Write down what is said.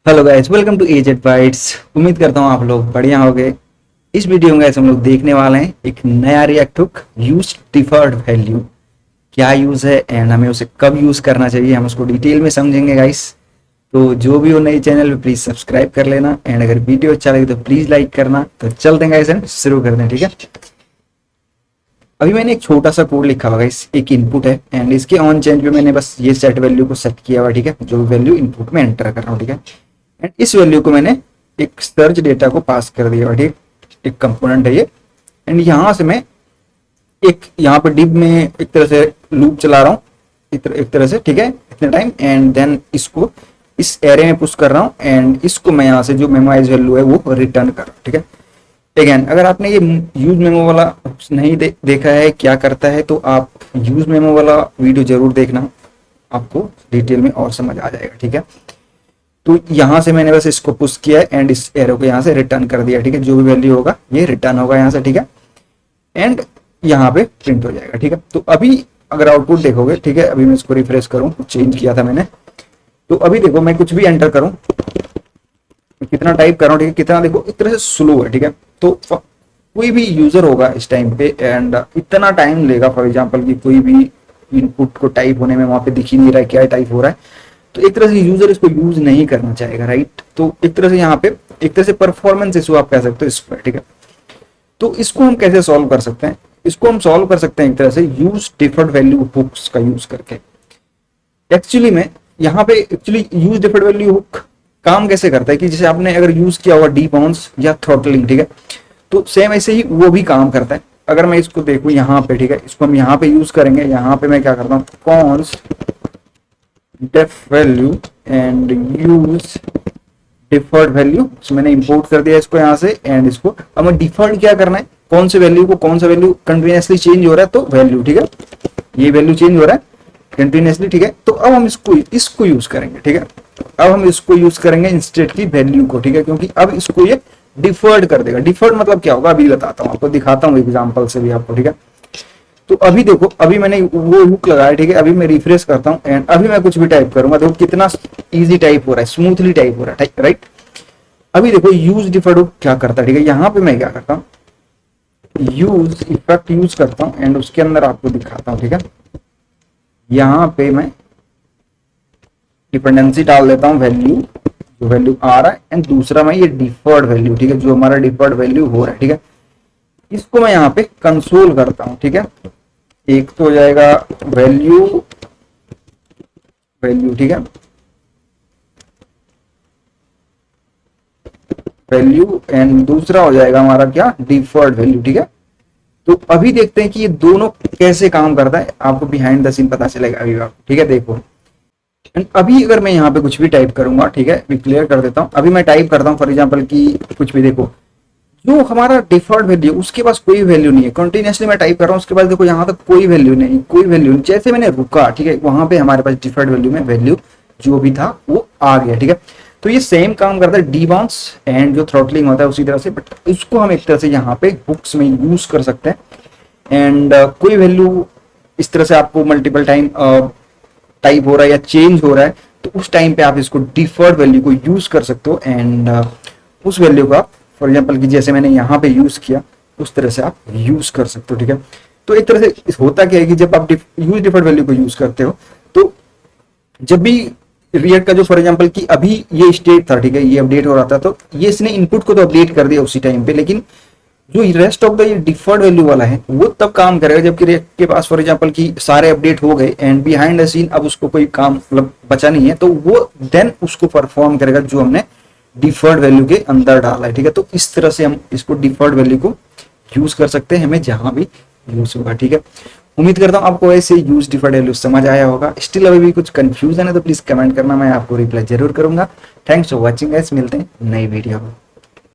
Hello guys, welcome to AZ bytes. उम्मीद करता हूँ आप लोग बढ़िया होंगे। इस वीडियो में गाइस हम लोग देखने वाले हैं एक नया react hook, use deferred value. क्या यूज है एंड हमें उसे कब यूज करना चाहिए, हम उसको डिटेल में समझेंगे गाइस। तो जो भी हो नई चैनल पे प्लीज सब्सक्राइब कर लेना एंड अगर वीडियो अच्छा लगे तो प्लीज लाइक करना। तो चलते हैं गाइस एंड शुरू करते हैं, ठीक है। अभी मैंने एक छोटा सा कोड लिखा हुआ गाइस, एक इनपुट है एंड इसके ऑन चेंज पे मैंने बस ये सेट वैल्यू को सेट किया हुआ, ठीक है। जो वैल्यू इनपुट में एंटर कर रहा हूँ, ठीक है। एंड इस वैल्यू को मैंने एक सर्च डेटा को पास कर दिया, ठीक। एक कंपोनेंट है ये। एंड यहां से मैं एक यहाँ पे डिव में एक तरह से लूप चला रहा हूँ, एक तरह से, ठीक है, इतने टाइम। एंड देन इसको इस एरे में पुश कर रहा हूँ एंड इसको मैं यहाँ से जो मेमोराइज वैल्यू है वो रिटर्न कर रहा हूँ, ठीक है। अगेन अगर आपने ये यूज मेमो वाला नहीं देखा है क्या करता है, तो आप यूज मेमो वाला वीडियो जरूर देखना, आपको डिटेल में और समझ आ जाएगा, ठीक है। तो यहां से मैंने बस इसको पुश किया है एंड इस एरो को यहां से रिटर्न कर दिया, ठीक है। जो भी वैल्यू होगा ये रिटर्न होगा यहां से, ठीक है। एंड यहाँ पे प्रिंट हो जाएगा, ठीक है। तो अभी अगर आउटपुट देखोगे, ठीक है, अभी मैं इसको रिफ्रेश करूं, चेंज किया था मैंने, तो अभी देखो मैं कुछ भी एंटर करूं, कितना टाइप कर रहा हूं, ठीक है, कितना देखो एक तरह से स्लो है, ठीक है। तो कोई भी यूजर होगा इस टाइम पे एंड इतना टाइम लेगा, फॉर एग्जाम्पल कि कोई भी इनपुट को टाइप होने में वहां पे दिख ही नहीं रहा है क्या टाइप हो रहा है, तो एक तरह से यूजर इसको यूज नहीं करना चाहेगा, राइट। तो एक तरह से यहाँ पे एक तरह से परफॉर्मेंस इशू आप कह सकते हो इस पर, ठीक है। तो इसको हम कैसे सॉल्व कर सकते हैं? इसको हम सॉल्व कर सकते हैं एक तरह से यूज डिफर्ड वैल्यू हुक्स का यूज करके। एक्चुअली में यहाँ पे actually use deferred value hook काम कैसे करता है कि जैसे आपने अगर यूज किया हुआ डी बाउंस या थ्रॉटलिंग, ठीक है, तो सेम ऐसे ही वो भी काम करता है। अगर मैं इसको देखूं यहाँ पे, ठीक है, इसको हम यहाँ पे यूज करेंगे। यहाँ पे मैं क्या करता हूँ, const def value and use deferred value, मैंने इंपोर्ट कर दिया इसको यहाँ से। एंड इसको अब मैं डिफर्ड क्या करना है, कौन से वैल्यू को, कौन सा वैल्यू कंटिन्यूअसली चेंज हो रहा है, तो वैल्यू, ठीक है, ये वैल्यू चेंज हो रहा है कंटिन्यूअसली, ठीक है। तो अब हम इसको यूज करेंगे, ठीक है। अब हम इसको यूज करेंगे इंस्टेड की वैल्यू को, ठीक है, क्योंकि अब इसको ये डिफर्ड कर देगा। डिफर्ड मतलब क्या होगा अभी बताता हूँ आपको, दिखाता हूँ एग्जाम्पल से भी आपको, ठीक है। तो अभी देखो, अभी मैंने वो हुक लगाया, ठीक है। अभी मैं रिफ्रेश करता हूँ एंड अभी मैं कुछ भी टाइप करूंगा, देखो कितना इजी टाइप हो रहा है, स्मूथली टाइप हो रहा है, राइट। अभी देखो यूज डिफर्ड हुक क्या करता है, ठीक है। यहाँ पे मैं क्या करता हूँ, यूज इफेक्ट यूज करता हूँ एंड उसके अंदर आपको दिखाता हूँ, ठीक है। यहाँ पे मैं डिपेंडेंसी डाल देता हूँ वैल्यू, जो वैल्यू आ रहा है, एंड दूसरा मैं ये डिफर्ड वैल्यू, ठीक है, जो हमारा डिफर्ड वैल्यू हो रहा है, ठीक है, इसको मैं यहाँ पे कंसोल करता हूँ, ठीक है। एक तो हो जाएगा वैल्यू वैल्यू, ठीक है, वैल्यू, एंड दूसरा हो जाएगा हमारा क्या, डिफर्ड वैल्यू, ठीक है। तो अभी देखते हैं कि ये दोनों कैसे काम करता है, आपको बिहाइंड द सीन पता चलेगा अभी आपको, ठीक है। देखो एंड अभी अगर मैं यहाँ पे कुछ भी टाइप करूंगा, ठीक है, मैं क्लियर कर देता हूँ। अभी मैं टाइप करता हूँ फॉर एग्जाम्पल की कुछ भी, देखो जो हमारा डिफॉल्ट वैल्यू उसके पास कोई वैल्यू नहीं है, कंटिन्यूअसली मैं टाइप कर रहा हूँ, उसके बाद देखो यहाँ तक कोई वैल्यू नहीं, कोई वैल्यू नहीं। जैसे मैंने रुका, ठीक है, वहां पे हमारे पास डिफॉल्ट वैल्यू में वैल्यू जो भी था वो आ गया, ठीक है। तो ये सेम काम करता है डी बाउंस एंड जो थ्रॉटलिंग होता है उसी तरह से, बट इसको हम एक तरह से यहाँ पे हुक्स में यूज कर सकते हैं। एंड कोई वैल्यू इस तरह से आपको मल्टीपल टाइम टाइप हो रहा है या चेंज हो रहा है, तो उस टाइम पे आप इसको डिफर्ड वैल्यू को यूज कर सकते हो एंड उस वैल्यू को आप फॉर एग्जाम्पल कि जैसे मैंने यहाँ पे यूज किया उस तरह से आप यूज कर सकते हो, ठीक है। तो एक तरह से होता क्या है कि जब आप यूज डिफर्ड वैल्यू को यूज करते हो, तो जब भी रिएक्ट का जो फॉर एग्जाम्पल कि अभी ये स्टेट था, ठीक है, ये अपडेट हो रहा था, तो ये इसने इनपुट को तो अपडेट कर दिया उसी टाइम पे, लेकिन जो रेस्ट ऑफ द ये डिफर्ड वैल्यू वाला है वो तब काम करेगा जबकि रिएक्ट के पास फॉर एग्जाम्पल कि सारे अपडेट हो गए एंड बिहाइंड द सीन अब उसको कोई काम मतलब बचा नहीं है, तो वो देन उसको परफॉर्म करेगा जो हमने डिफर्ड वैल्यू के अंदर डाला है, ठीक है। तो इस तरह से हम इसको डिफर्ड वैल्यू को यूज कर सकते हैं, हमें जहां भी यूज होगा, ठीक है। उम्मीद करता हूं आपको ऐसे यूज डिफर्ड वैल्यू समझ आया होगा। स्टिल अभी भी कुछ कंफ्यूजन है तो प्लीज कमेंट करना, मैं आपको रिप्लाई जरूर करूंगा। थैंक्स फॉर वॉचिंग गाइस, मिलते हैं नई वीडियो में।